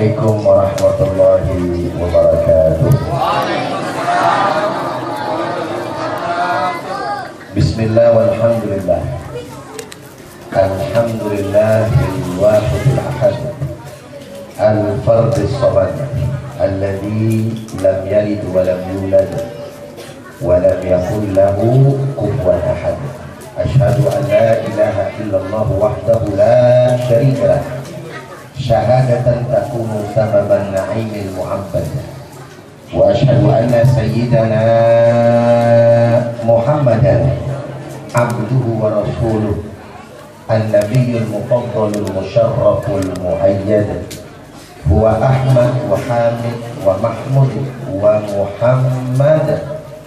Assalamualaikum warahmatullahi wabarakatuh. Bismillah walhamdulillah. Alhamdulillahil wahidil ahad, al-fardis samad, alladzi lam yalid wa lam yulad wa lam yakul lahu kufuwan ahad. Asyhadu an la ilaha illallah wahdahu la syarika lah, syahadatan takunu sababan na'imil mu'abbad. Wa asyhadu anna sayyidana Muhammadan abduhu wa rasuluh, an-nabiyyul mufaddalul musyarraful muayyad. Huwa Ahmad wa Hamid wa Mahmud wa Muhammad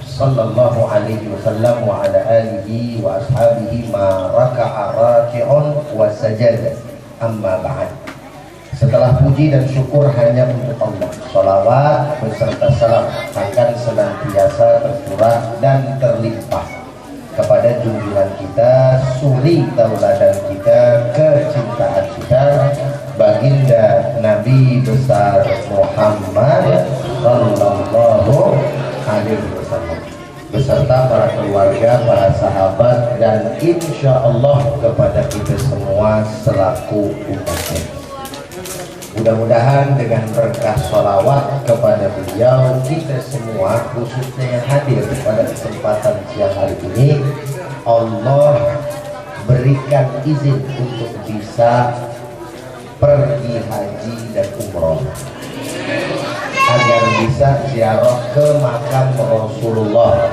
sallallahu alaihi wasallam wa ala alihi wa ashabihi ma raka'a raki'un wa sajada. Amma ba'd. Setelah puji dan syukur hanya untuk Allah, salawat beserta salam akan senantiasa tercurah dan terlimpah kepada junjungan kita, suri tauladan kita, kecintaan kita, baginda Nabi besar Muhammad sallallahu alaihi wasallam, beserta para keluarga, para sahabat, dan insya Allah kepada kita semua selaku umatnya. Mudah-mudahan dengan berkah sholawat kepada beliau, kita semua khususnya yang hadir pada kesempatan siang hari ini, Allah berikan izin untuk bisa pergi haji dan umroh, agar bisa ziarah ke makam Rasulullah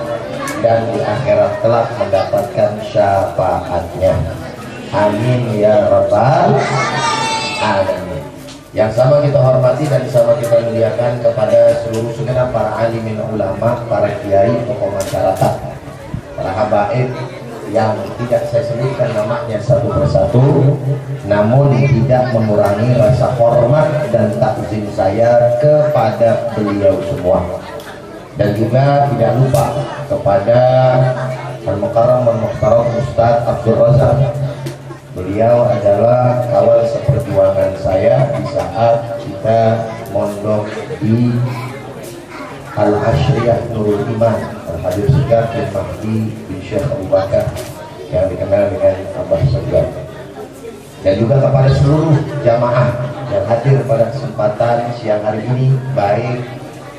dan di akhirat kelak mendapatkan syafaatnya. Amin ya rabbal alamin. Yang sama kita hormati dan sama kita muliakan kepada seluruh segenap para alimin ulama, para kiai, tokoh masyarakat, para habaib yang tidak saya sebutkan namanya satu persatu, namun tidak mengurangi rasa hormat dan takzim saya kepada beliau semua. Dan juga tidak lupa kepada Al-Mukarram Al-Muhtaram Ustadz Abdul Razak. Beliau adalah kawan seperjuangan saya di saat kita mondok di Al-Ashriyah Nurul Iman, Al-Hadir Segar bin Mahdi bin Syekh Abu Bakar yang dikenal dengan Abah Segar. Dan juga kepada seluruh jamaah yang hadir pada kesempatan siang hari ini, baik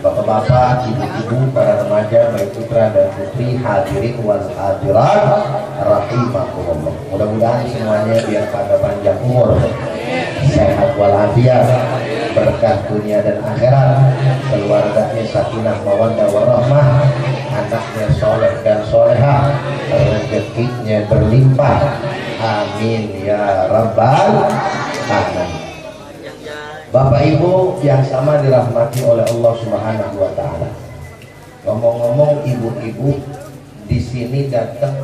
bapak-bapak, ibu-ibu, para remaja, baik putra dan putri, hadirin wal hadirat rahimakumullah. Mudah-mudahan semuanya biar pada panjang umur, sehat walafiat, berkah dunia dan akhirat, keluarganya sakinah mawaddah warahmah, anaknya soleh dan solehah, rezekinya berlimpah. Amin ya rabbal alamin. Bapak Ibu yang sama dirahmati oleh Allah Subhanahu wa taala. Ngomong-ngomong, ibu-ibu di sini datang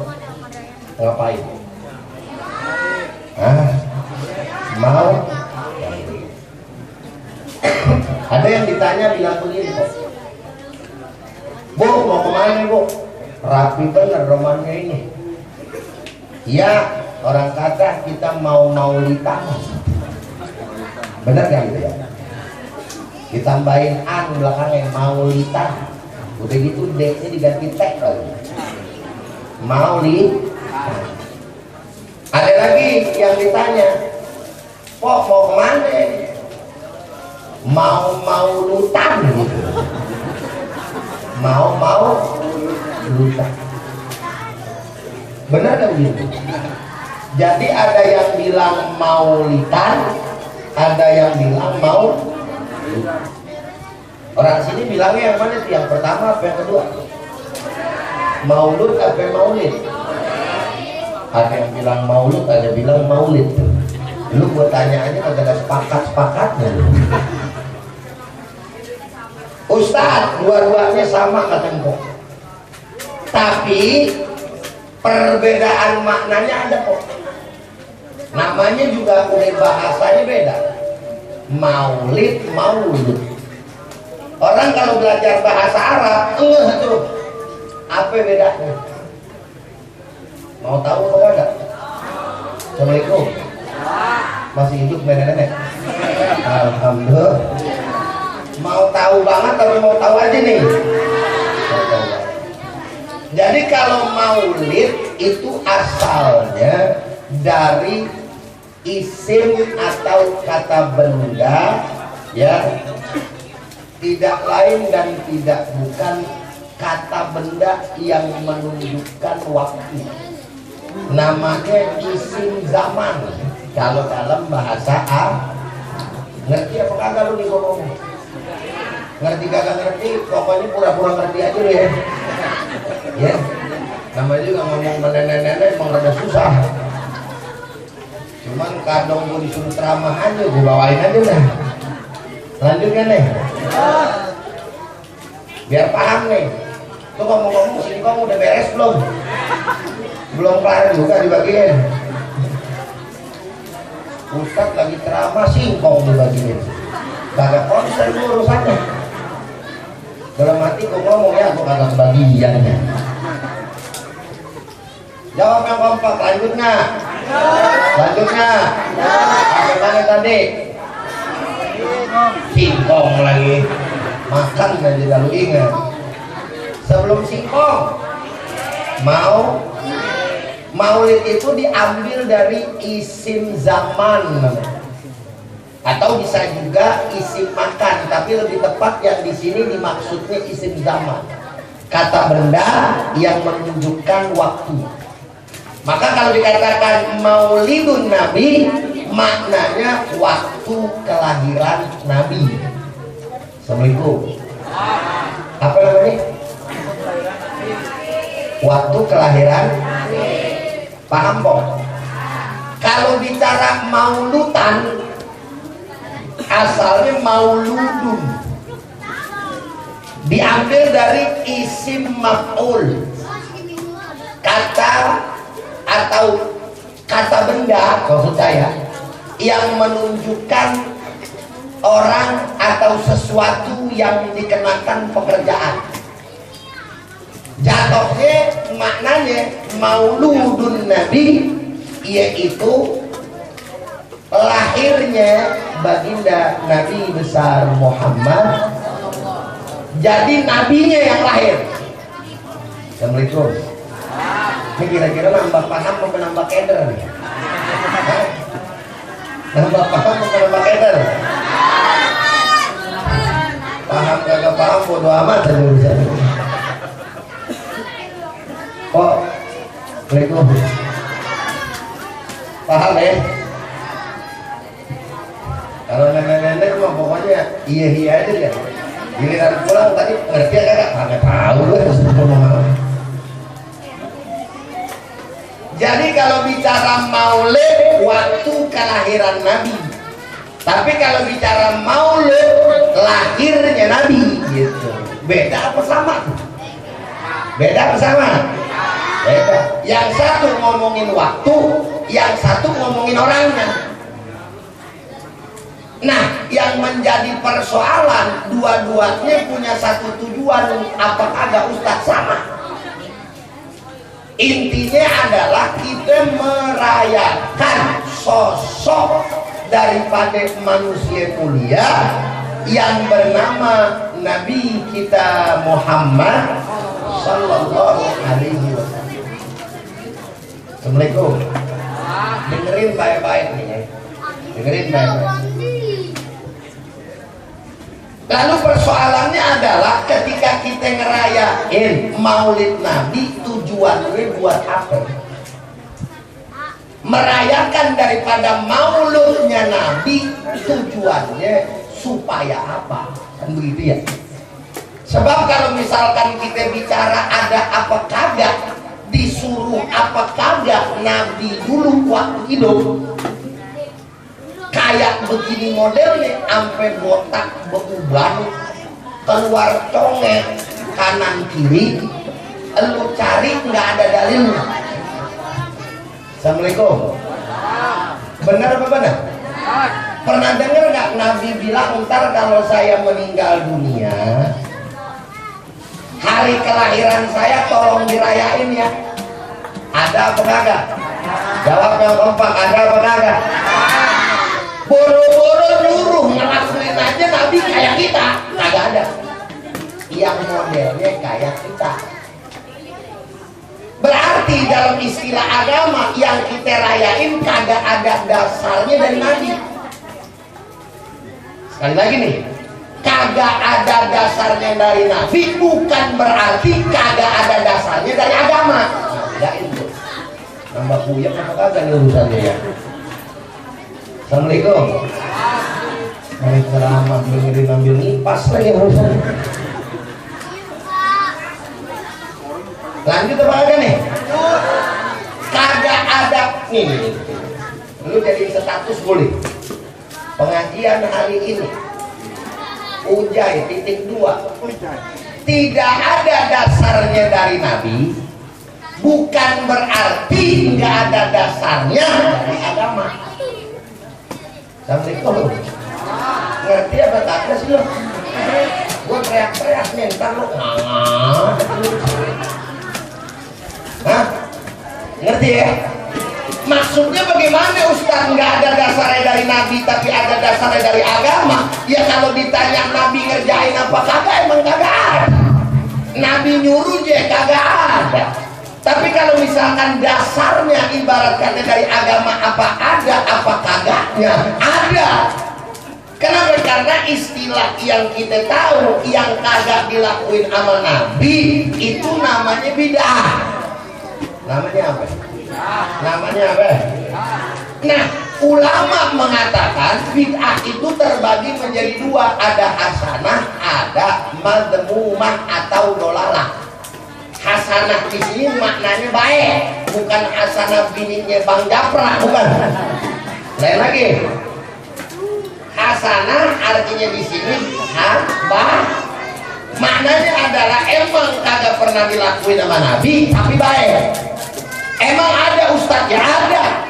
ngapain? Mau? Ada yang ditanya bilang begini kok, Bu, mau kemana Bu? Rapi bener romannya ini. Ya, orang kata kita mau maulitan. Bener gak gitu ya? Ditambahin an belakangnya, maulitan. Udah gitu D-nya diganti tek lagi, mauli. Ada lagi yang ditanya, kok mau kemana? Mau lutan gitu. Mau lutan. Bener gak gitu? Jadi ada yang bilang maulitan, ada yang bilang mau. Orang sini bilangnya yang mana sih? Yang pertama apa yang kedua? Maulud apa maulid? Ada yang bilang maulud, ada bilang maulid. Lu buat tanya aja kagak ada sepakat-sepakatnya. Ustadz, dua-duanya sama kata engkau, tapi perbedaan maknanya ada kok. Namanya juga udah bahasanya beda. Maulid, maulud. Orang kalau belajar bahasa Arab, tuh apa bedanya? Mau tahu apa enggak? Assalamualaikum. Masih hidup nenek-nenek? Alhamdulillah. Mau tahu banget atau mau tahu aja nih? Jadi kalau maulid itu asalnya dari isim atau kata benda, ya, tidak lain dan tidak bukan kata benda yang menunjukkan waktu. Namanya isim zaman kalau dalam bahasa ngerti apa kagak lu nih ngomong? Ngerti kagak ngerti, pokoknya pura-pura ngerti aja lu ya. Ya, namanya juga ngomong nenek-nenek emang rada susah. Cuman kadang gue disuruh ceramah aja, gue bawain aja dah. Lanjut kan nih? Biar paham nih. Tuh ngomong-ngomong sini kamu udah beres belum? Belum kelar juga dibagiin. Ustadz lagi ceramah singkong dibagiin. Kagak konsen urusannya. Dalam hati gue ngomong ya, gue kagak bagiannya. Jawab yang kompak, lanjut nggak? Lanjut nggak? Apa mana tadi? Singkong lagi. Makan aja lalu ingat. Sebelum singkong, maulid itu diambil dari isim zaman atau bisa juga isim makan, tapi lebih tepat yang di sini dimaksudnya isim zaman, kata benda yang menunjukkan waktu. Maka kalau dikatakan maulidun nabi, maknanya waktu kelahiran nabi. Assalamualaikum. Apa namanya? Waktu kelahiran. Paham kok? Kalau bicara maulutan, asalnya mauludun, diambil dari isim maf'ul, kata atau kata benda maksud saya yang menunjukkan orang atau sesuatu yang dikenakan pekerjaan. Jatuhnya maknanya mauludun nabi, yaitu lahirnya baginda Nabi besar Muhammad. Jadi nabinya yang lahir. Assalamualaikum. Ini kira-kira nambah paham mau nambah keder nih? Nambah paham mau nambah keder? Paham kagak paham bodo amat aja urusan. Kok? Assalamualaikum. Paham ya? Kalau nenek-nenek mah pokoknya iya aja dia. Giliran pulang tadi ngerti ya kagak? Kagak tahu gue ngomong. Jadi kalau bicara maulid waktu kelahiran Nabi, tapi kalau bicara maulid lahirnya Nabi gitu. Beda apa sama? Beda apa sama? Beda. Yang satu ngomongin waktu, yang satu ngomongin orangnya. Nah, yang menjadi persoalan dua-duanya punya satu tujuan, apakah ada Ustadz sama? Intinya adalah kita merayakan sosok daripada manusia mulia yang bernama Nabi kita Muhammad Sallallahu Alaihi Wasallam. Assalamualaikum. Dengerin baik-baik nih ya. Dengerin baik-baik. Lalu persoalannya adalah ketika kita ngerayain maulid Nabi, tujuannya buat apa? Merayakan daripada mauludnya Nabi, tujuannya supaya apa? Kan begitu ya? Sebab kalau misalkan kita bicara ada apa kagak, disuruh apa kagak Nabi dulu waktu hidup, kayak begini modelnya, sampai botak beuban, keluar conget kanan kiri, lu cari nggak ada dalilnya. Assalamualaikum. Benar apa benar? Pernah dengar nggak Nabi bilang ntar kalau saya meninggal dunia, hari kelahiran saya tolong dirayain ya? Ada apa kagak? Jawab yang kompak, ada apa kagak? boro-boro nyuruh ngelakuin aja Nabi kayak kita, kagak ada. Yang modelnya kayak kita. Berarti dalam istilah agama yang kita rayain kagak ada dasarnya dari Nabi. Sekali lagi nih, kagak ada dasarnya dari Nabi bukan berarti kagak ada dasarnya dari agama. Nah, bedain tuh. Nambah puyeng apa kagak nih urusannya ya? Assalamualaikum. Mari ceramah dengerin ambil nipas lagi urusannya. Lanjut apa kagak nih? Kagak ada nih. Lu jadi status boleh. Pengajian hari ini Ujai titik 2 tidak ada dasarnya dari Nabi bukan berarti nggak ada dasarnya dari agama. Assalamualaikum. Ngerti apa kagak sih lo? Gue teriak-teriak nih ntar lo hah? Ngerti ya? Maksudnya bagaimana Ustaz nggak ada dasarnya dari Nabi tapi ada dasarnya dari agama? Ya kalau ditanya Nabi ngerjain apa kagak, emang kagak ada. Nabi nyuruh je kagak ada. Tapi kalau misalkan dasarnya ibarat kata dari agama, apa ada apa kagaknya? Ada. Kenapa? Karena istilah yang kita tahu yang kagak dilakuin sama Nabi itu namanya bid'ah. Namanya apa? Namanya apa? Nah, ulama mengatakan bid'ah itu terbagi menjadi 2, ada hasanah, ada madmumah atau dolalah. Hasanah di sini maknanya baik, bukan hasanah bininya Bang Japra, bukan. Lain lagi. Hasanah artinya di sini maknanya adalah emang kagak pernah dilakuin sama Nabi tapi baik. Emang ada Ustadz? Ya ada.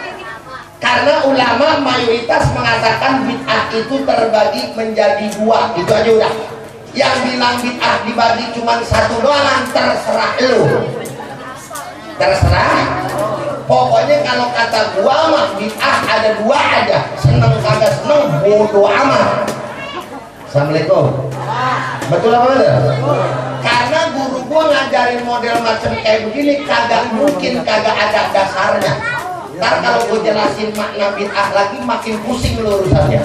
Karena ulama mayoritas mengatakan bid'ah itu terbagi menjadi 2. Itu aja udah. Yang bilang bid'ah dibagi cuma 1 doang, terserah lu. Terserah. Pokoknya kalau kata gua mah bid'ah ada 2 aja. Seneng kagak seneng bodo amat. Assalamualaikum. Betul apa betul? Karena guru gua ngajarin model macam kayak begini kagak mungkin kagak ada dasarnya. Ntar kalau gua jelasin makna bid'ah lagi makin pusing lu urusannya.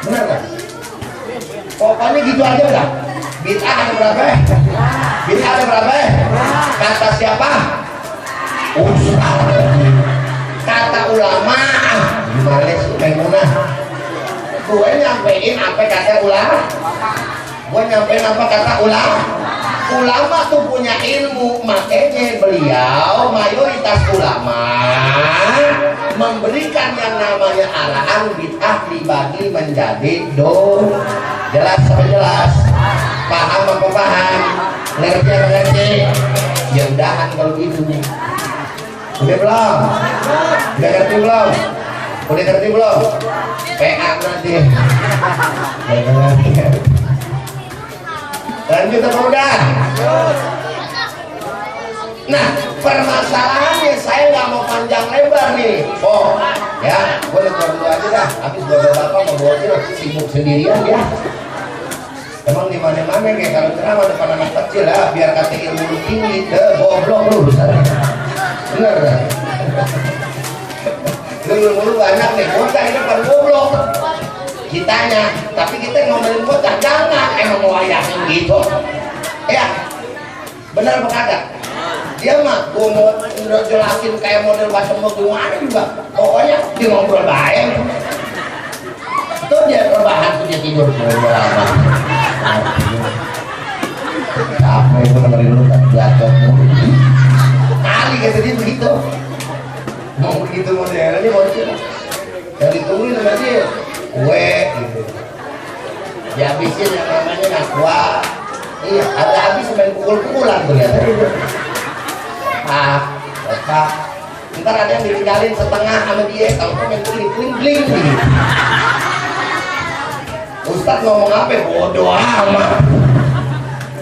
Benar kan? Pokoknya gitu aja udah. Bid'ah ada berapa? Bid'ah ada berapa? Kata siapa? Ustaz. Kata ulama. Gimana sih Maimunah? Gue nyampein apa kata ulama. Gue nyampein apa kata ulama. Ulama tuh punya ilmu, makanya beliau mayoritas ulama memberikan yang namanya arahan bid'ah dibagi menjadi jelas apa jelas? Paham apa paham? Ngerti apa ngerti? Ya udahan kalau gitu. Udah belum? Udah ngerti belum? Udah ngerti belum? PA nanti. Lanjut apa udah? Nah, permasalahannya saya nggak mau panjang lebar nih. Oh, ya, gue lebar dulu aja dah. Habis bapak mau bawa sibuk sendirian ya. Emang di mana-mana kayak kalau ceramah depan anak kecil ya, biar kata ilmu lu tinggi, goblok lu, bener dah. Dulu banyak nih, bocah ini depan goblok. Kitanya, tapi kita ngomelin bocah jangan, emang wayahin gitu. Ya, bener apa kagak? Dia mah gue mau jelasin kayak model bahasa gimana juga, pokoknya dia ngobrol baik. Itu dia rebahan tuh dia tidur lama. Apa itu dengerin lu kan jatuh kali kata dia begitu. Mau begitu modelnya bocil. Dari tungguin sama dia. Kue gitu. Dihabisin yang namanya nakwa. Iya, ada habis main pukul-pukulan tuh lihat itu. Pak. Ntar ada yang ditinggalin setengah sama dia, kalau tuh main bling-bling gitu. Ustadz ngomong apa? Bodoh amat.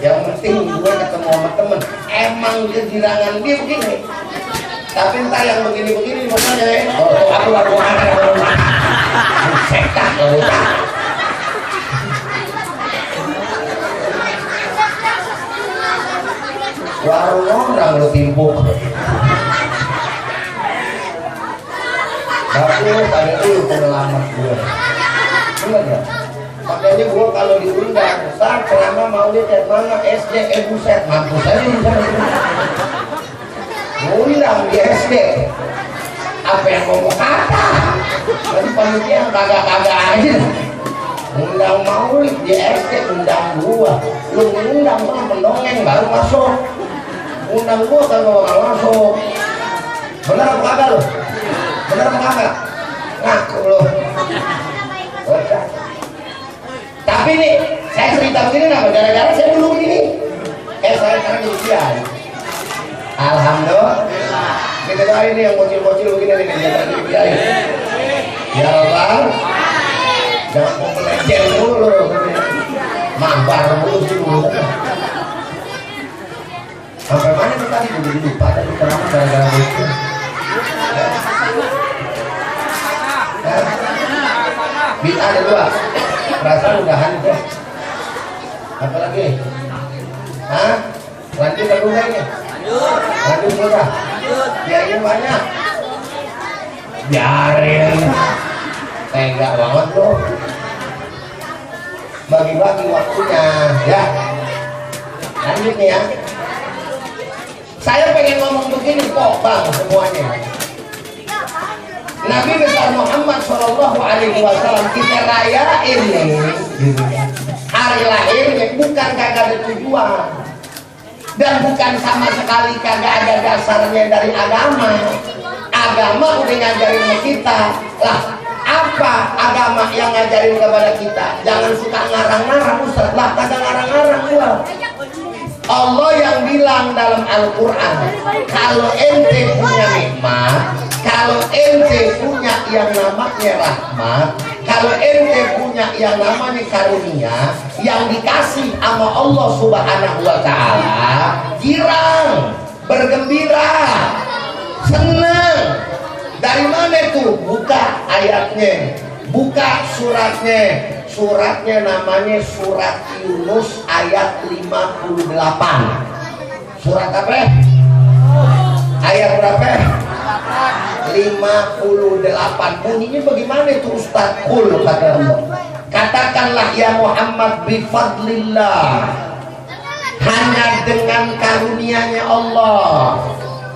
Yang penting gue ketemu sama temen. Emang kegirangan dia begini. Tapi ntar yang begini-begini makanya aku ada. sekat loh. Warung orang lo timpuk. Tapi lo tadi itu pengalaman gue. Bener ya? Makanya gue kalau diundang, Ustaz, selama mau lihat mana SD, buset, mampus aja di sana. Ngundang di SD. Apa yang mau kata? Nanti panitia yang kagak-kagak aja. Undang maulid di SD, undang gua. Lu ngundang sama pendongeng baru masuk. Undang gua kalau nggak masuk. Bener apa kagak lu? Bener apa kagak? Ngaku lu. Tapi nih, saya cerita begini apa? Gara-gara saya dulu begini. Saya sekarang ujian. Alhamdulillah. Kita doain nih yang bocil-bocil begini nih, dia tadi dibiayain. Ya Allah. Jangan mau melenceng dulu, mampar dulu sih dulu. Sampai mana tuh tadi? Udah lupa tadi kenapa gara-gara itu. Bid'ah ada dua. Perasaan udahan itu. Apa lagi? Hah? Lanjut ke udah ini. Lanjut udah. Biarin banyak. Biarin. Tega banget tuh. Bagi-bagi waktunya ya. Lanjut nih ya. Saya pengen ngomong begini kok bang semuanya. Nabi besar Muhammad Shallallahu Alaihi Wasallam kita rayain nih hari lahirnya bukan kagak ada tujuan dan bukan sama sekali kagak ada dasarnya dari agama. Agama udah ngajarin sama kita lah. Apa agama yang ngajarin kepada kita? Jangan suka ngarang-ngarang Ustaz lah, kagak ngarang-ngarang gua. Allah yang bilang dalam Al-Quran, kalau ente punya nikmat, kalau ente punya yang namanya rahmat, kalau ente punya yang namanya karunia, yang dikasih sama Allah Subhanahu wa Ta'ala, girang, bergembira, senang. Dari mana itu? Buka ayatnya, buka suratnya. Suratnya namanya surat Yunus ayat 58. Surat apa? Ayat berapa? 58. Bunyinya bagaimana itu Ustaz? Qul kata Allah. Katakanlah ya Muhammad bifadlillah, hanya dengan karunia-Nya Allah,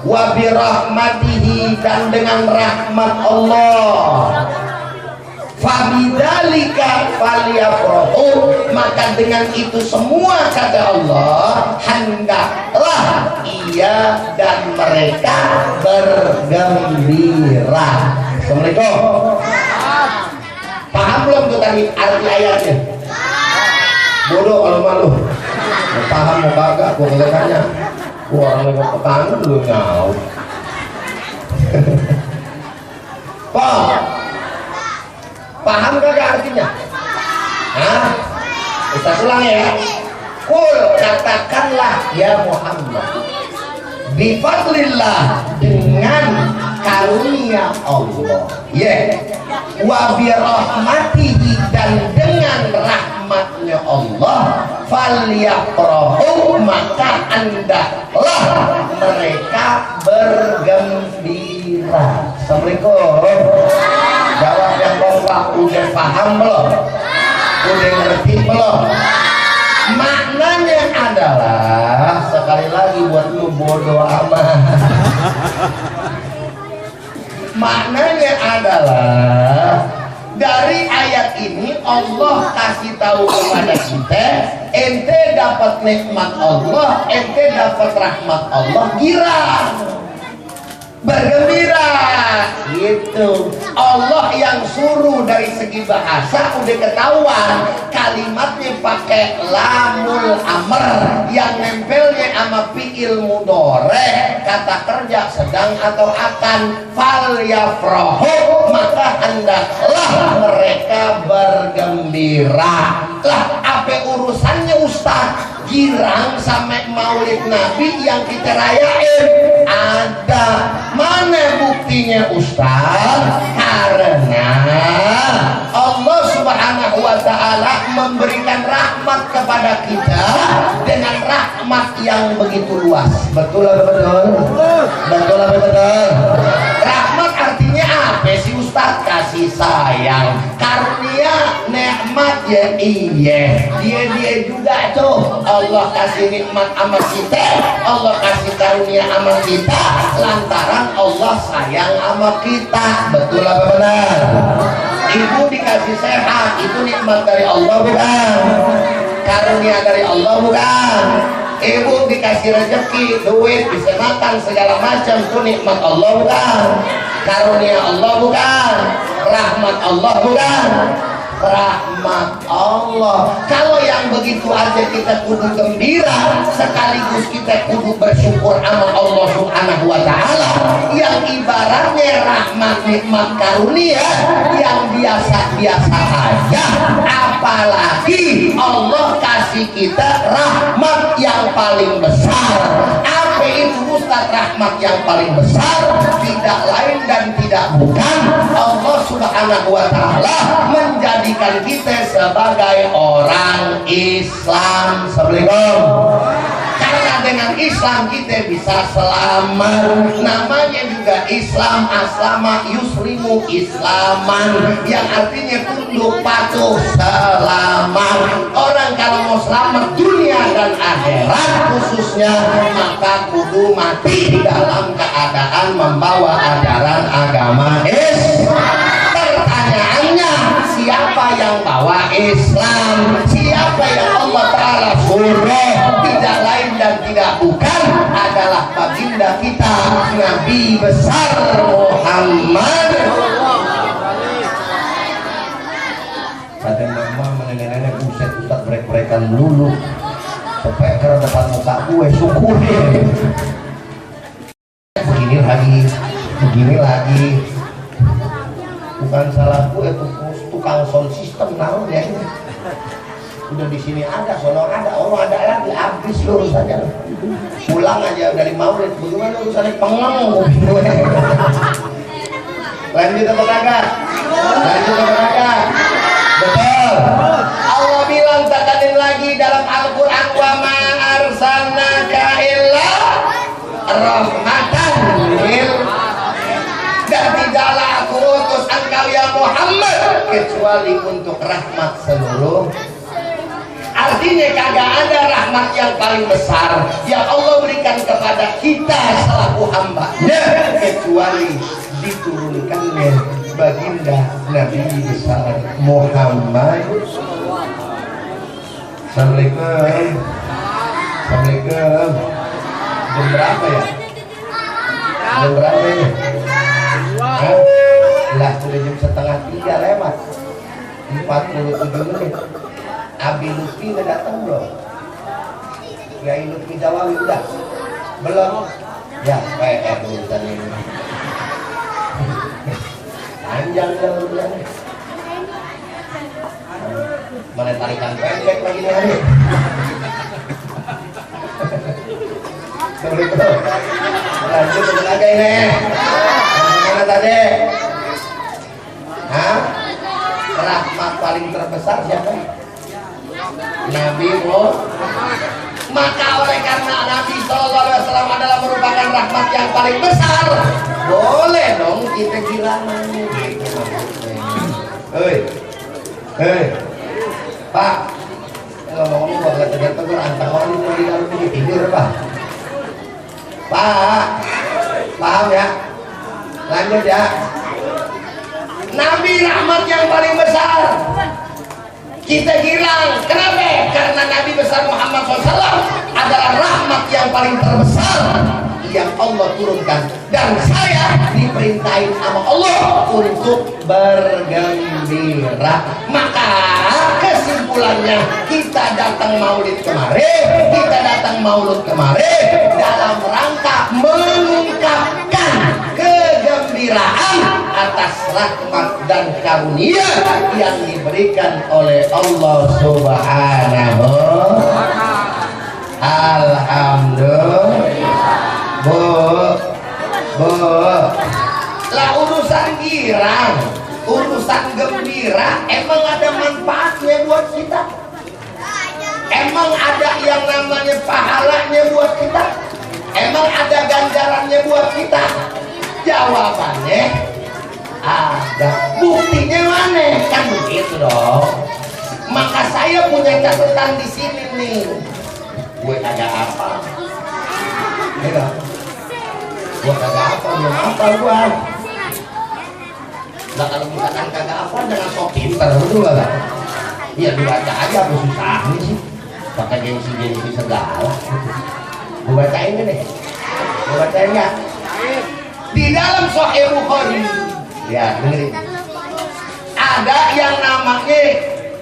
wa birahmatihi, dan dengan rahmat Allah, fabidzalika falyafrahu, maka dengan itu semua kata Allah hendaklah ia dan mereka bergembira. Assalamualaikum. Paham belum tuh tadi arti ayatnya? Bodoh kalau malu. Paham mau kagak? Gua kagak tanya. Gua orang yang petani dulu nyaut. Paham kagak artinya? Hah? Kita ulang ya. Qul, katakanlah ya Muhammad, bifadlillah, dengan karunia Allah, wa birahmatihi, dan dengan rahmatnya Allah, falyafrahu, maka hendaklah mereka bergembira. Assalamualaikum. Jawab yang kompak, udah paham belum? Udah ngerti belum? Maknanya adalah, sekali lagi buat lu bodoh amat. Maknanya adalah, dari ayat ini Allah kasih tahu kepada kita, ente dapat nikmat Allah, ente dapat rahmat Allah, girang, bergembira gitu. Allah yang suruh dari segi bahasa udah ketahuan, kalimatnya pakai lamul amr yang nempelnya sama fi'il mudhari, kata kerja sedang atau akan. Fal yafrahu, maka hendaklah mereka bergembira. Lah apa urusannya Ustaz? girang sampai maulid Nabi yang kita rayain? Ada. Mana buktinya Ustaz? Karena Allah Subhanahu wa ta'ala memberikan rahmat kepada kita dengan rahmat yang begitu luas. Betul atau betul? Betul atau betul? Rahmat artinya apa sih Ustaz? Kasih sayang, karunia, nikmat ya iya. Dia juga tuh Allah kasih nikmat sama kita, Allah kasih karunia sama kita lantaran Allah sayang sama kita. Betul apa benar? Ibu dikasih sehat, itu nikmat dari Allah bukan? Karunia dari Allah bukan? Ibu dikasih rezeki, duit, bisa makan segala macam, itu nikmat Allah bukan? Karunia Allah bukan? Rahmat Allah bukan? Rahmat Allah. Kalau yang begitu aja kita kudu gembira, sekaligus kita kudu bersyukur sama Allah Subhanahu wa ta'ala yang ibaratnya rahmat nikmat karunia yang biasa-biasa aja, apalagi Allah kasih kita rahmat yang paling besar. Apa itu Ustaz rahmat yang paling besar? Tidak lain dan tidak bukan Allah Subhanahu wa ta'ala menjadikan kita sebagai orang Islam. Assalamualaikum. Karena dengan Islam kita bisa selamat. Namanya juga Islam, aslama yuslimu islaman, yang artinya tunduk patuh selamat. Orang kalau mau selamat dunia dan akhirat khususnya, maka kudu mati dalam keadaan membawa ajaran agama Islam. Pertanyaannya, siapa yang bawa Islam? Siapa yang Allah Ta'ala suruh? Tidak lain dan tidak bukan adalah baginda kita Nabi besar Muhammad. Pada mama menenganan buset Ustaz mereka lulu supaya ke depan muka gue syukur begini lagi bukan salah gue, tukang sound system naruhnya ini udah di sini ada, sono ada, orang ada lagi, habis lurus aja pulang aja dari maulid. Bagaimana urusannya pengeng gue lanjut apa kagak? Lanjut apa kagak? Betul. Allah bilang takatin lagi dalam Al-Quran, wa ma arsalnaka illa rahmatan lil, dan tidaklah aku utus engkau ya Muhammad kecuali untuk rahmat seluruh. Artinya kagak ada rahmat yang paling besar yang Allah berikan kepada kita selaku hamba-Nya kecuali diturunkannya baginda Nabi besar Muhammad. Assalamualaikum. Assalamualaikum. Jam berapa ya? Jam berapa ya? Lah sudah jam setengah 3 lewat 47 menit. Abi Lutfi udah datang belum? Kiai Lutfi Jawawi udah? Belum? Ya, kayak urusan ini panjang jalan. Mana tarikan pendek lagi nih hari? Lanjut lagi ini. Mana tadi? Hah? Rahmat paling terbesar siapa? Nabi Muhammad. Maka oleh karena Nabi SAW adalah merupakan rahmat yang paling besar, boleh dong kita gila. Hei, Pak, ngomong-ngomong gua nggak tegur antang orang itu di dalam ini tidur Pak. Pak, paham ya? Lanjut ya. Nabi rahmat yang paling besar. Kita bilang, kenapa? Karena Nabi besar Muhammad SAW adalah rahmat yang paling terbesar yang Allah turunkan. Dan saya diperintahin sama Allah untuk bergembira. Maka kesimpulannya, kita datang maulid kemarin dalam rangka mengungkapkan kegembiraan atas rahmat dan karunia yang diberikan oleh Allah Subhanahu. Alhamdulillah. Bu, bu, lah urusan girang, urusan gembira emang ada manfaatnya buat kita? Emang ada yang namanya pahalanya buat kita? Emang ada ganjarannya buat kita? Jawabannya ada. Buktinya mana? Kan begitu dong. Maka saya punya catatan di sini nih. Gue kagak apa. Ya, gue kagak apa, belum apa gue. Nah kalau misalkan kagak apa, jangan sok pinter, betul gak? Iya dibaca aja, apa susahnya sih? Pakai gengsi-gengsi segala. Gue bacain deh. Gue bacain ya. Di dalam Sahih Bukhari, ya dengerin. Ada yang namanya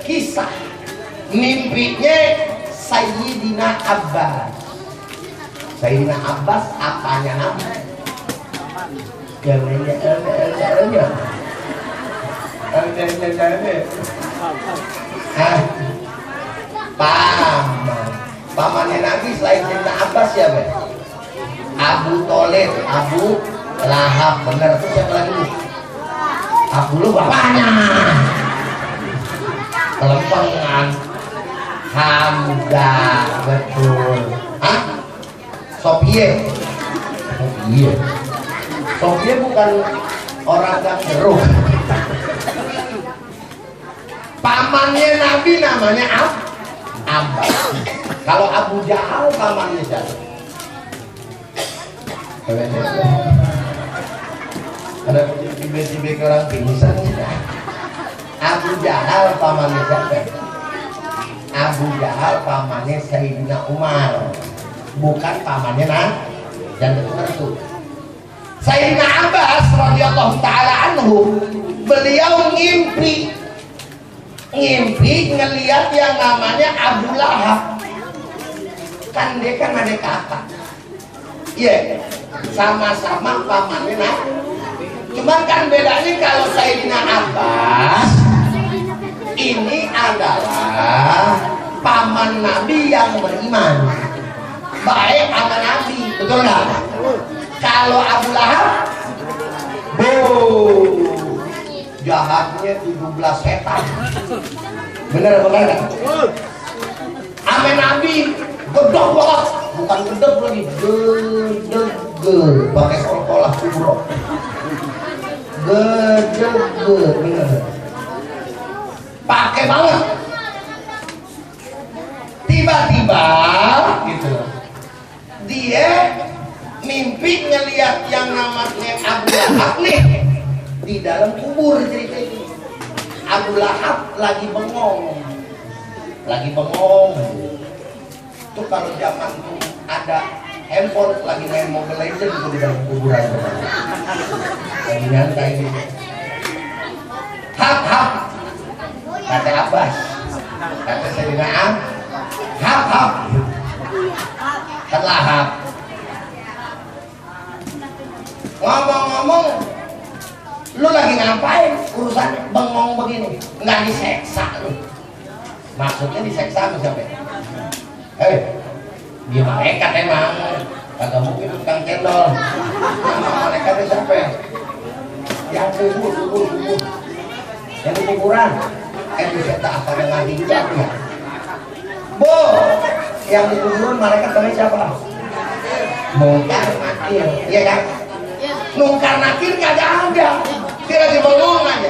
kisah mimpinya Sayyidina Abbas. Sayyidina Abbas apanya nama? Yang lainnya pamannya Nabi selain Sayyidina Abbas siapa? Abu Thalib, Abu Lahab, benar tuh siapa lagi? Abu lu bapaknya. Kelempengan Hamzah, betul. Hah? Sofie. Sofie bukan orang Garut. Pamannya Nabi namanya Abbas. Kalau Abu Jahal pamannya siapa? Ada tiba-tiba orang pingsan. Abu Jahal pamannya siapa? Abu Jahal pamannya Sayyidina Umar, bukan pamannya dan itu. Sayyidina Abbas radhiyallahu taala anhu, beliau ngimpi ngelihat yang namanya Abu Lahab. Kan dia kan ada kakak. Iya, sama-sama pamannya cuman kan bedanya kalau Sayyidina Abbas ini adalah paman Nabi yang beriman baik sama Nabi, betul nggak? Kalau Abu Lahab jahatnya 17 setan, bener nggak? Sama Nabi gedok banget, bukan gedok lagi, gedeg pakai kolkolah kubro, gedeg bener, pakai banget. Tiba-tiba gitu dia mimpi ngelihat yang namanya Abu Lahab nih di dalam kubur. Cerita ini Abu Lahab lagi bengong tuh. Kalau zaman tuh ada handphone lagi main Mobile Legends tuh di dalam kuburan lagi nyantai gitu. Hap kata Abbas, kata Sayyidina hap Lahab. Ngomong-ngomong, lu lagi ngapain? Urusan bengong begini, nggak diseksa lu. Maksudnya diseksa sama siapa? Dia malaikat emang, kagak mungkin tukang cendol. Nama malaikatnya siapa? Yang subuh, yang di kuburan. Bisa tak apa yang ngaji juga ya? Yang di kuburan malaikat namanya siapa? Mungkar Nakir, iya kan? Mungkar Nakir kagak ada, dia lagi bengong aja.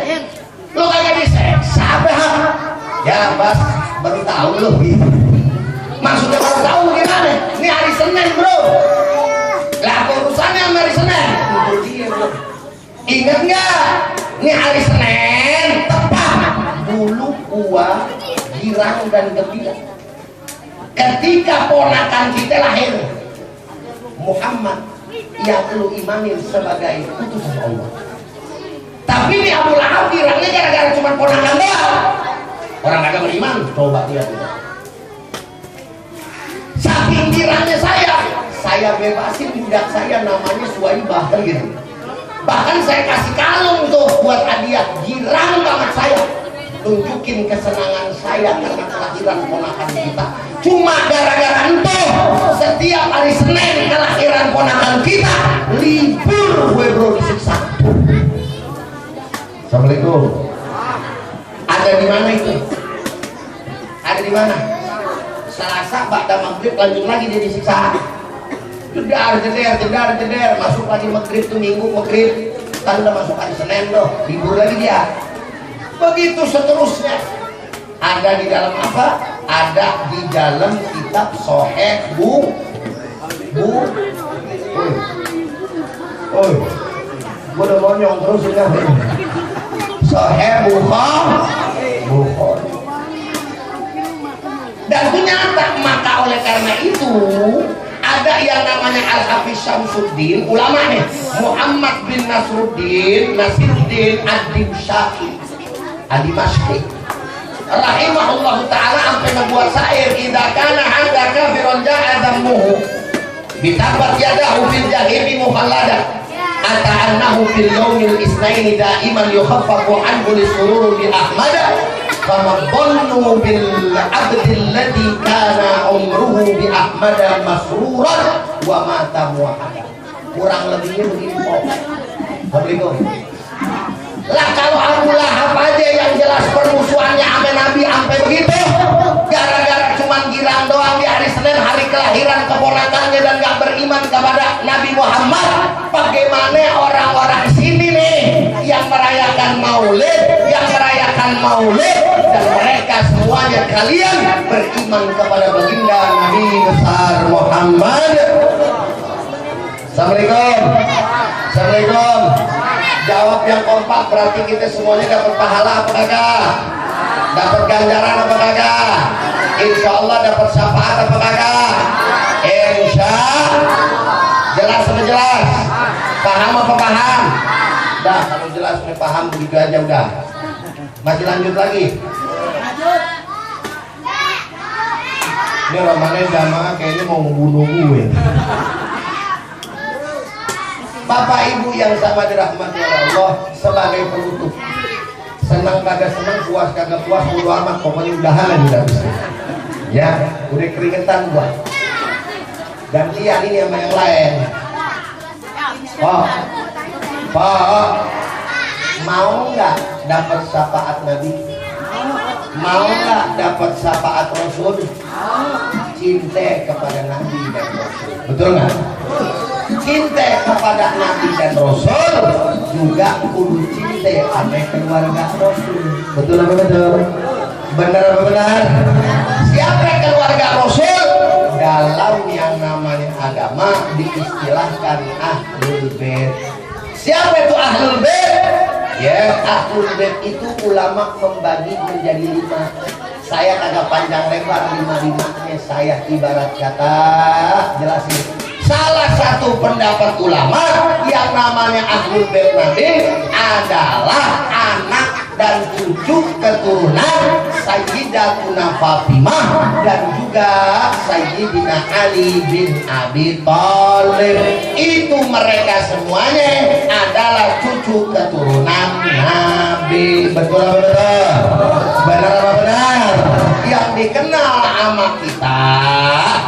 Lu kagak diseksa apa? Ya Bas, baru tahu lu. Maksudnya baru tahu gimana? Ini hari Senin bro. Lah urusannya sama hari Senin. Ingat nggak? Ini hari Senin tepat bulu gua girang dan gembira ketika ponakan kita lahir Muhammad yang lu imanin sebagai utusan Allah. Tapi ini Abu Lahab girangnya gara-gara cuma ponakan doang. Orang kagak beriman, coba lihat itu. Saking girangnya saya bebasin budak saya namanya Suwaibah gitu. Bahkan saya kasih kalung tuh buat hadiah, girang banget saya. tunjukin kesenangan saya karena kelahiran ponakan kita. Cuma gara-gara entuh setiap hari Senin kelahiran ponakan kita libur gue bro disiksa. Assalamualaikum. Ada di mana itu? Ada di mana? Selasa ba'da maghrib lanjut lagi dia disiksa. Jedar, masuk lagi maghrib tuh minggu maghrib. Kan udah masuk hari Senin loh, libur lagi dia. Begitu seterusnya. Ada di dalam apa? Ada di dalam kitab Sahih gua udah monyong terus ini. Sahih Bukhari. Dan ternyata maka oleh karena itu ada yang namanya Al-Hafiz Syamsuddin, ulama nih, Muhammad bin Nasiruddin Ad-Dimsyaqi Ad-Dimashqi rahimahullah ta'ala sampai ngebuat syair, idza kana hadza kafiran ja'a dhammuhu bitabat yadahu fil jahimi mukhallada ata'annahu fil yawmil isnaini daiman yukhaffafu anhu lisururu bi ahmada famadhannu bil abdil ladzi kana umruhu bi ahmada masruran wa mata mu'ahada. Kurang lebihnya begini kok. Assalamualaikum. Lah kalau Abu Lahab aja yang jelas permusuhannya sama Nabi sampai begitu, gara-gara cuman girang doang di hari Senin hari kelahiran keponakannya dan gak beriman kepada Nabi Muhammad, bagaimana orang-orang sini nih yang merayakan maulid dan mereka semuanya kalian beriman kepada baginda Nabi besar Muhammad. Assalamualaikum. Jawab yang kompak, berarti kita semuanya dapat pahala apa kagak? Dapat ganjaran apa kagak? Insya Allah dapat syafaat apa kagak? Insya jelas apa jelas? Paham apa paham? Dah, kalau jelas udah paham begitu aja udah. Masih lanjut lagi? Ini Ramadan jamaah kayaknya mau membunuh gue. Bapak Ibu yang sama dirahmati oleh Allah, sebagai penutup, senang kagak senang, puas kagak puas, bodo amat, pokoknya udahan aja udah bisa. Ya, udah keringetan gua. Gantian ini sama yang lain. Pak, mau nggak dapat syafaat Nabi? Mau nggak dapat syafaat Rasul? Cinta kepada Nabi dan Rasul, betul nggak? Cinta kepada Nabi dan Rasul juga kudu cinta sama keluarga Rasul, betul apa betul? Benar apa benar? Siapa keluarga Rasul? Dalam yang namanya agama diistilahkan Ahlul Bait. Siapa itu Ahlul Bait? Ya, Ahlul Bait itu ulama membagi menjadi 5. Saya kagak panjang lebar 5-5-nya, saya ibarat kata jelasin. Salah satu pendapat ulama yang namanya Ahlul Bait Nabi adalah anak dan cucu keturunan Sayyidatuna Fatimah dan juga Sayyidina Ali bin Abi Thalib. Itu mereka semuanya adalah cucu keturunan Nabi. Betul apa betul? Benar apa benar? Yang dikenal sama kita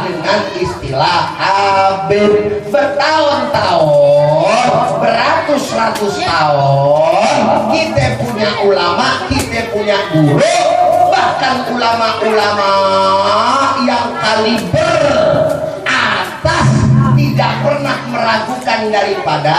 dengan istilah Habib. Bertahun-tahun, beratus-ratus tahun kita punya ulama, kita punya guru, bahkan ulama-ulama yang kaliber atas tidak pernah meragukan daripada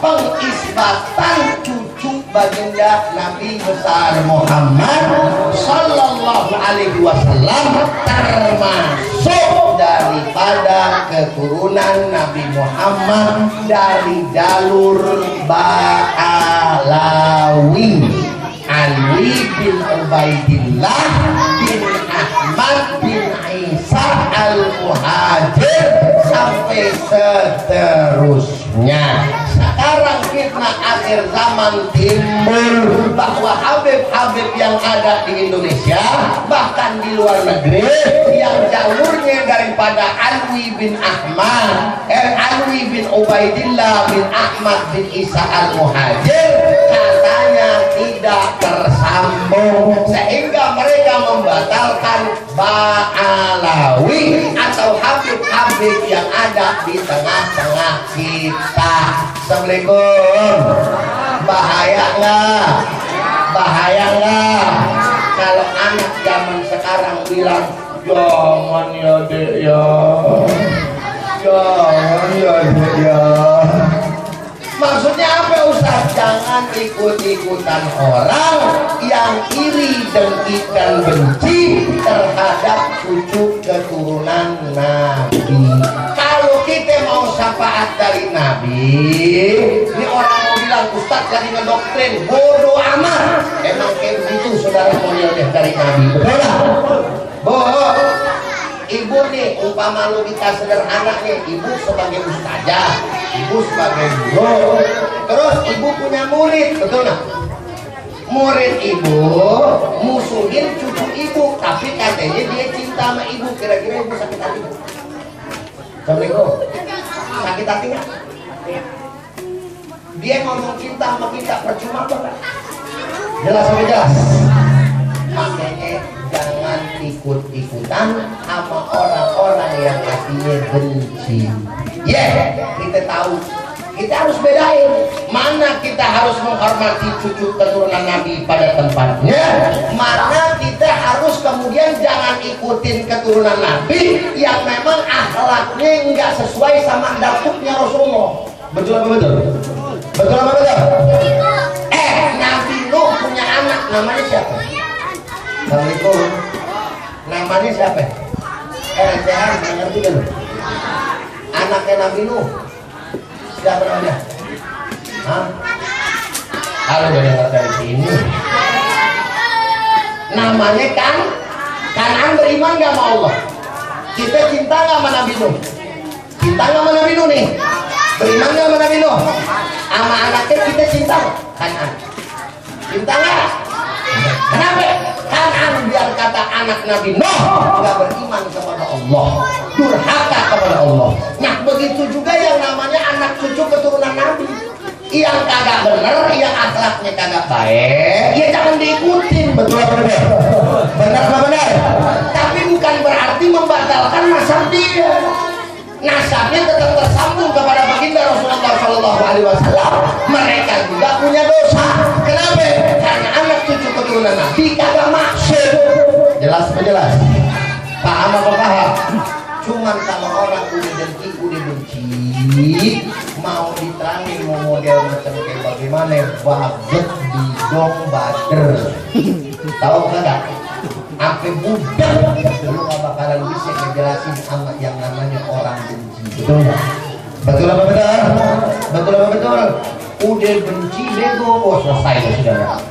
pengisbatan cucu baginda Nabi besar Muhammad sallallahu alaihi wasallam, termasuk daripada keturunan Nabi Muhammad dari jalur Ba'alawi, Ali bin Ubaidillah bin Ahmad bin Isa al-Muhajir sampai seterusnya. Sekarang fitnah akhir zaman timbul bahwa Habib-Habib yang ada di Indonesia bahkan di luar negeri yang jalurnya daripada Alwi bin Ahmad, Alwi bin Ubaidillah bin Ahmad bin Isa al-Muhajir katanya tidak tersambung, sehingga mereka membatalkan Ba'alawi atau Habib-Habib yang ada di tengah-tengah kita. Assalamualaikum. Bahaya nggak? Bahaya nggak kalau anak zaman sekarang bilang jangan ya dek ya, jangan ya dek ya. Maksudnya apa Ustaz? Jangan ikut-ikutan orang yang iri, dengki dan benci terhadap cucu keturunan Nabi. Kalau kita mau syafaat dari Nabi, ini orang mau bilang Ustaz lagi ngedoktrin, bodoh amat. Emang kayak begitu saudara mau lihat dari Nabi, betul nggak? Boh, ibu nih, umpama lu kita sederhana nih, ibu sebagai ustazah, ibu sebagai guru, terus ibu punya murid, betul nggak? Murid ibu musuhin cucu ibu, tapi katanya dia cinta sama ibu. Kira-kira ibu sakit hati nggak? Assalamualaikum. Sakit hati nggak? Dia ngomong cinta sama kita, percuma apa nggak? Jelas apa jelas? Makanya jangan ikut-ikutan sama orang-orang yang hatinya benci. Kita tahu, kita harus bedain mana kita harus menghormati cucu keturunan Nabi pada tempatnya, mana kita harus kemudian jangan ikutin keturunan Nabi yang memang akhlaknya nggak sesuai sama dapuknya Rasulullah. Betul apa betul? Betul apa betul? Nabi Nuh punya anak namanya siapa? Assalamualaikum. Namanya siapa? Sehat, ngerti kan? Anaknya Nabi Nuh siapa namanya? Hah? Kalau udah dengar dari sini, namanya Kanan. Beriman gak sama Allah? Kita cinta gak sama Nabi Nuh? Cinta gak sama Nabi Nuh nih? Beriman gak sama Nabi Nuh? Sama anaknya kita cinta Kanan. Cinta gak? Kenapa? Kanan biar kata anak Nabi Nuh gak beriman kepada Allah, durhaka kepada Allah. Nah begitu juga yang namanya anak cucu keturunan Nabi yang kagak bener, yang akhlaknya kagak baik, ya jangan diikutin. Betul apa benar? Benar apa benar? Tapi bukan berarti membatalkan nasab dia. Nasabnya tetap tersambung kepada baginda Rasulullah SAW. Mereka juga punya dosa. Kenapa? Karena anak cucu keturunan Nabi kagak maksud. Jelas apa jelas? Paham apa paham? Cuman kalau orang udah benci, mau diterangin mau model macam kayak bagaimana, baget bidong bader. Tahu kagak? Sampai budak lu gak bakalan bisa ngejelasin sama yang namanya orang benci. Betul nggak? Betul apa betul? Betul apa betul? Udah benci bego, oh selesai ya saudara.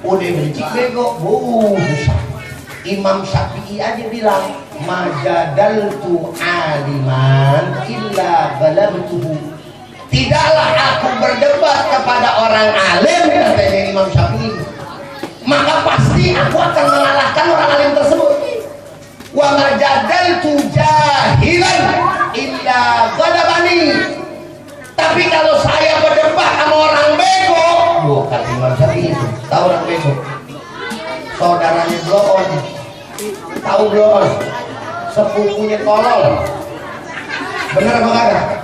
Udah benci bego, susah. Imam Syafi'i aja bilang majadaltu aliman illa balabtuhu. Tidaklah aku berdebat kepada orang alim, katanya Imam Syafi'i, maka pasti aku akan mengalahkan orang alim tersebut. Wa majadaltu jahilan illa balabani. Tapi kalau saya berdebat sama orang bego, kata Imam Syafi'i itu, tahu orang bego? Saudaranya Bloon, tahu Bloon? Sepupunya tolol. Bener apa kagak?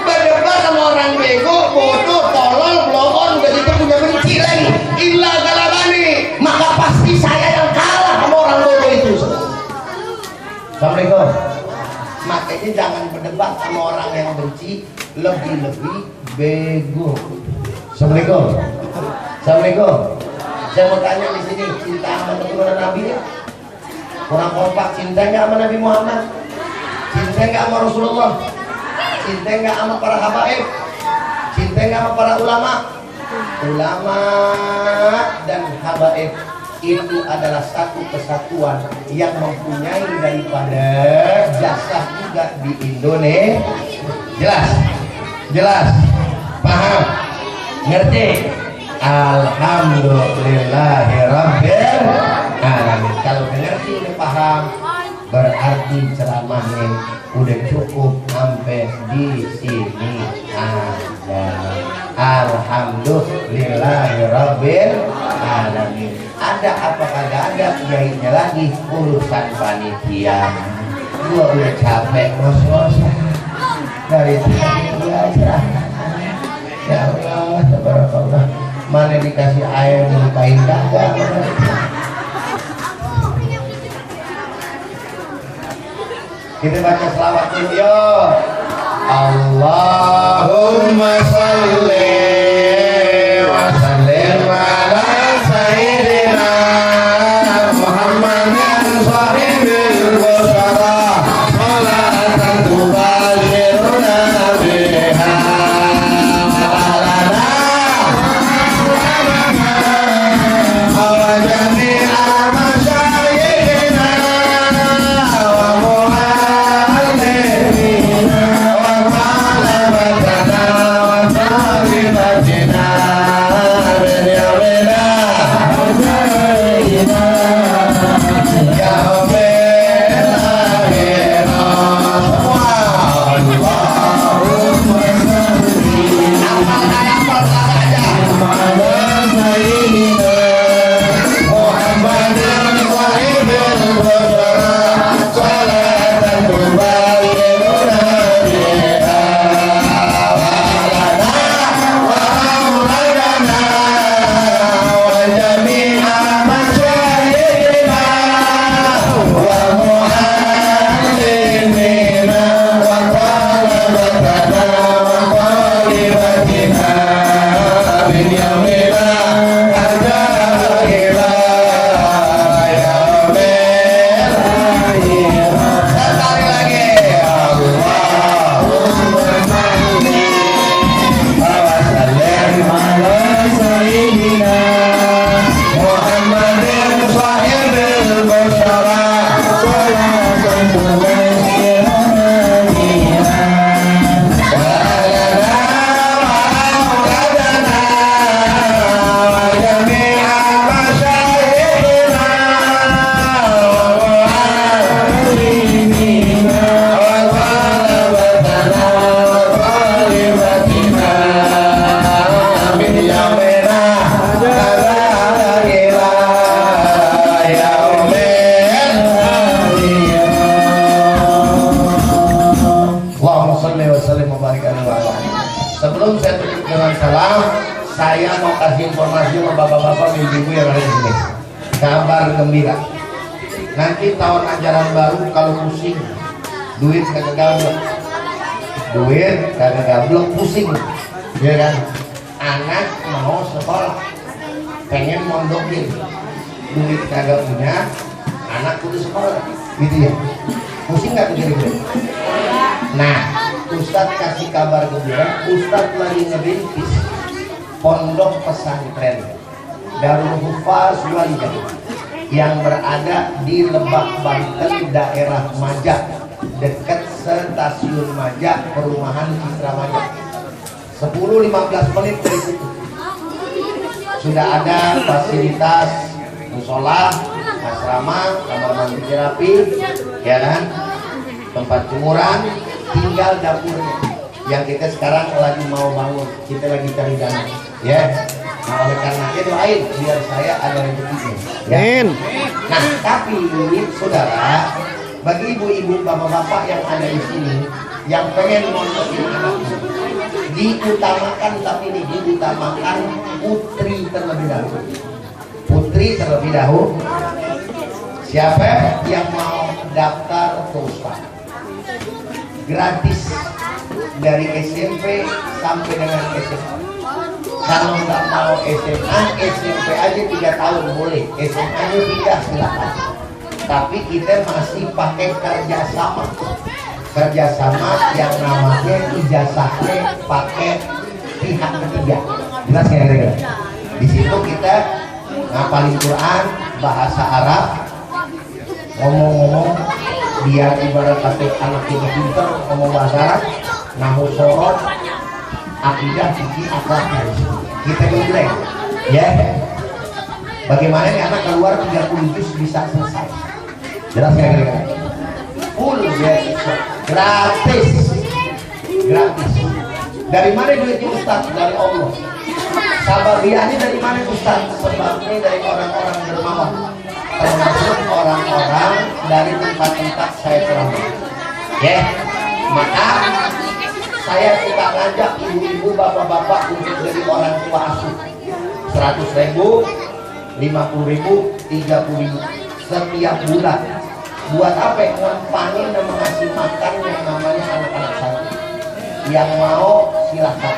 Berdebat sama orang bego, bodoh, tolol, Bloon, udah gitu punya benci lagi. Illa galabani, maka pasti saya yang kalah sama orang bodoh itu. Assalamualaikum. Makanya jangan berdebat sama orang yang benci, lebih-lebih bego. Assalamualaikum. Assalamualaikum. Saya mau tanya di sini, cinta sama keturunan Nabi ya? Kurang kompak, cinta nggak sama Nabi Muhammad? Cinta nggak sama Rasulullah? Cinta nggak sama para habaib? Cinta nggak sama para ulama? Ulama dan habaib itu adalah satu kesatuan yang mempunyai daripada jasa juga di Indonesia. Jelas? Jelas? Paham? Ngerti? Alhamdulillahirabbil alamin. Kalau ngerti udah paham, berarti ceramahnya udah cukup sampai di sini aja. alhamdulillahirabbil alamin. Ada apa kagak ada, jahitnya lagi urusan panitia. Gua udah capek ngos-ngosan dari panitia. Ya Allah, tabarakallah. Mana dikasih air ngelupain kagak. Kita baca selawat video. Allahumma sholli wa sallim ala sayyidina Muhammadin sahibil busyara salatan tubasyiruna biha Sebelum saya tutup dengan salam, saya mau kasih informasi sama bapak-bapak ibu-ibu yang ada di sini. Kabar gembira. Nanti tahun ajaran baru kalau pusing, duit kagak gablok, pusing, ya kan? Anak mau sekolah, pengen mondokin, duit kagak punya, anak kudu sekolah, gitu ya? Pusing nggak tuh kira-kira? Nah, Ustadz kasih kabar gembira, Ustadz lagi ngerintis pondok pesantren Darul Hufaz Waliyah yang berada di Lebak Banten, daerah Majak, dekat stasiun Majak, perumahan Citra Majak. 10-15 menit dari situ sudah ada fasilitas musola, asrama, kamar mandi terapi, ya kan, tempat jemuran, tinggal dapurnya yang kita sekarang lagi mau bangun, kita lagi cari dana, ya. Nah, oleh karena itu doain biar saya ada rezekinya, ya. Nah, tapi saudara, bagi ibu-ibu, bapak-bapak yang ada di sini yang pengen mondokin anaknya, diutamakan, tapi ini diutamakan putri terlebih dahulu. Putri terlebih dahulu. Siapa yang mau daftar ke Ustaz? Gratis dari SMP sampai dengan SMA. Kalau nggak mau SMA, SMP aja 3 tahun boleh. SMA nya tidak, silakan. Tapi kita masih pakai kerjasama yang namanya ijazahnya pakai pihak ketiga. Jelas ya kira-kira? Di situ kita ngapalin Quran, bahasa Arab, ngomong-ngomong biar ibarat kata anak kita pinter ngomong bahasa Arab, nahu sorot, akidah, fikih, akhlak, kita ngebleng, ya. Bagaimana nih anak keluar 30 juz bisa selesai? Jelas ya kira-kira? Full beasiswa, gratis. Dari mana duitnya Ustaz? Dari Allah. Sababiahnya dari mana Ustaz? Sebabnya dari orang-orang dermawan, termasuk orang-orang dari tempat-tempat saya ceramah. Ya, maka saya suka ngajak ibu-ibu, bapak-bapak untuk jadi orang tua asuh. 100.000, 50.000, 30.000 setiap bulan. Buat apa? Ngempangin dan mengasih makan yang namanya anak-anak saya. Yang mau silahkan.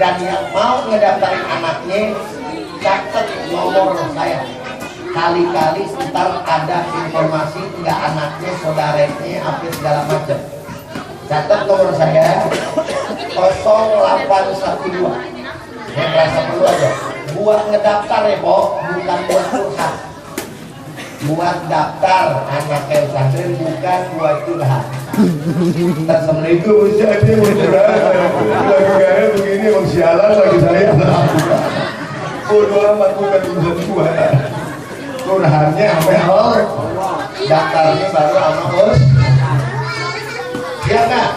Dan yang mau ngedaftarin anaknya, catat nomor saya. Kali-kali ntar ada informasi nggak anaknya, saudaranya, apa segala macam. Catat nomor saya 0812. Yang merasa perlu aja. Buat ngedaftar ya, Pok, bukan buat curhat. Buat daftar anak pesantren, bukan buat curhat. Assalamualaikum Ustaz, ini mau curhat. Lagi kayak begini, mau sialan lagi saya. Bodoh amat, bukan urusan gua. Curhatnya sampai Allah. Daftarnya baru sama bos. Siap nggak?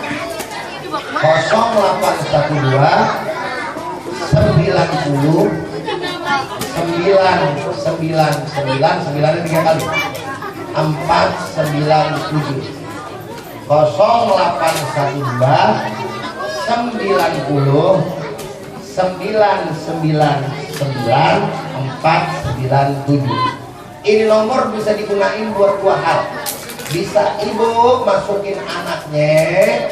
0812 90 999 3 kali 497 0812 90 999 497. Ini nomor bisa digunain buat dua hal. Bisa ibu masukin anaknya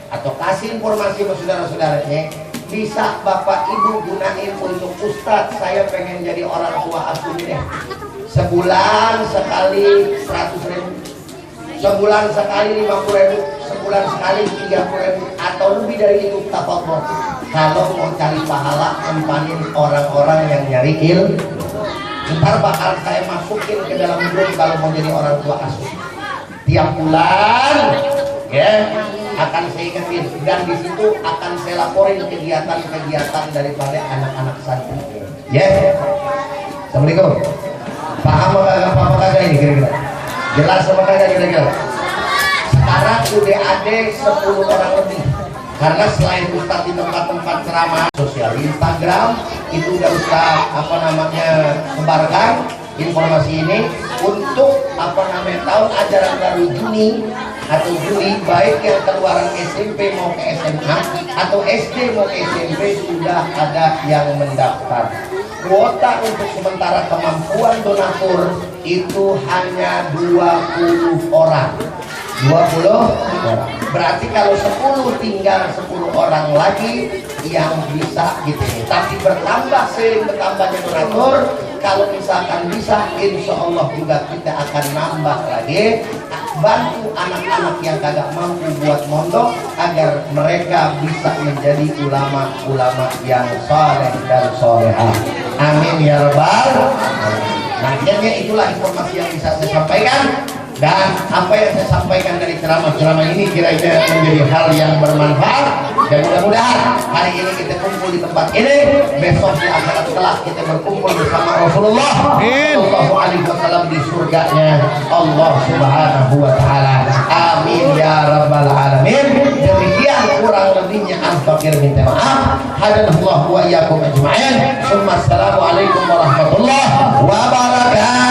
atau kasih informasi ke saudara-saudaranya. Bisa bapak ibu gunain untuk Ustadz, saya pengen jadi orang tua asuh deh. Sebulan sekali 100.000, sebulan sekali 50.000, sebulan sekali 30.000 atau lebih dari itu, tafadhol. Kalau mau cari pahala, empanin orang-orang yang nyari ilmu. Ntar bakal saya masukin ke dalam grup kalau mau jadi orang tua asuh. Tiap bulan, ya, akan saya ingetin, dan di situ akan saya laporin kegiatan-kegiatan daripada anak-anak santri. Ya, Assalamualaikum. Paham apa kagak ini kira-kira? Jelas apa kagak kira-kira? Sekarang udah ada 10 orang lebih. Karena selain Ustadz di tempat-tempat ceramah sosial Instagram itu udah Ustadz sebarkan informasi ini untuk tahun ajaran baru Juni atau Juli, baik yang keluaran SMP mau ke SMA atau SD mau ke SMP sudah ada yang mendaftar. Kuota untuk sementara kemampuan donatur itu hanya 20 orang. 20 orang. Berarti kalau 10 tinggal 10 orang lagi yang bisa gitu. Tapi bertambah sering bertambahnya donatur. Kalau misalkan bisa, insya Allah juga kita akan nambah lagi. Bantu anak-anak yang kagak mampu buat mondok agar mereka bisa menjadi ulama-ulama yang soleh dan solehah. Amin ya rabbal alamin. Nah, akhirnya itulah informasi yang bisa saya sampaikan. Dan apa yang saya sampaikan dari ceramah-ceramah ini kira-kira menjadi hal yang bermanfaat. Dan mudah-mudahan hari ini kita kumpul di tempat ini, besok di akhirat kelak kita berkumpul bersama Rasulullah Sallallahu Alaihi Wasallam di surganya Allah Subhanahu Wa Taala. Amin ya rabbal alamin. Demikian kurang lebihnya al-fakir minta maaf. Hadanallahu wa iyyakum ajma'in. Assalamualaikum warahmatullahi wabarakatuh.